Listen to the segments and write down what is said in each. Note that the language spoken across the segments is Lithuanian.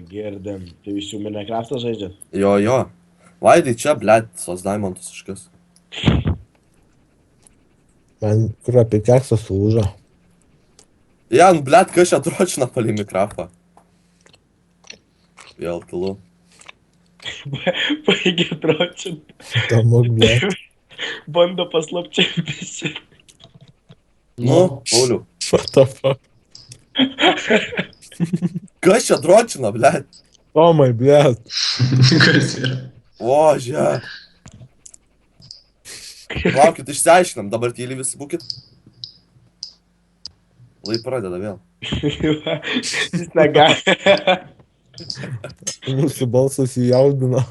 Girdim. Tai jūs jau Minecraft'ą žaidžiat? Jo. Vaidai čia, blėt, sos diamontus iškas. Man kur apie keksą sulūžo. Ja, nu, blėt, kas čia dročina palei mikrofą? Vėl tylu. Baigė dročint. Tamok, blėt. Bando paslapčiai visi. Nu, Pauliu. What the fuck? Kas čia dročina, blėt? Tomai, blėt. Kas yra? O, žia. Laukit, išsiaiškinam, dabar tyliai visi būkit. Lai pradeda vėl. Jis negali. Mūsų balsas įjaudino.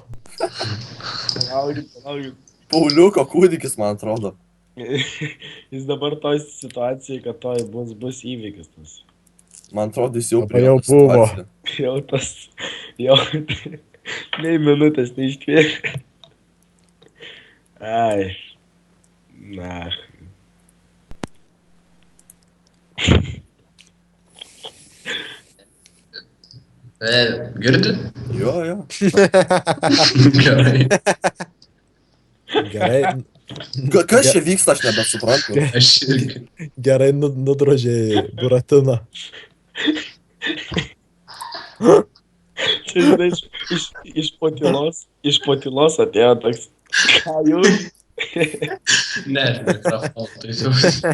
Palaukit. Pauliuko kūdikis, man atrodo. Jis dabar toj situacijai, kad toj bus įvykis tas. Man atrodo, jis jau Dabar jau buvo. situaciją. Jau tas. Jau. Nei minutės neištvėrė. Ai. Na. Girdi? Jo. Gerai. Gerai, Kas čia vyksta, aš nebesuprantu. Aš irgi. gerai nudrožė Buratiną. Čia, žinai, iš potylos atėjo toks. Ką jūs? Ne, mikrofonu taisiausi.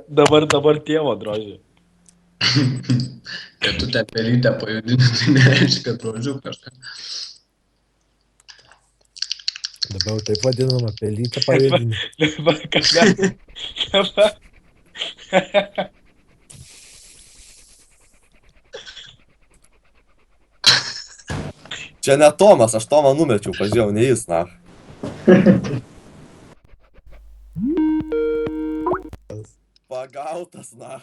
Dabar tėvo drožė. Kad tu tą pelytę pajudini, tai nereiškia, kad drožiu kažką. Dabar taip vadinama pelytę pavadinį. Dabar kažką. Dabar. Čia ne Tomas, aš Tomą numečiau, pažiūrėjau, ne jis, na. Pagautas, na.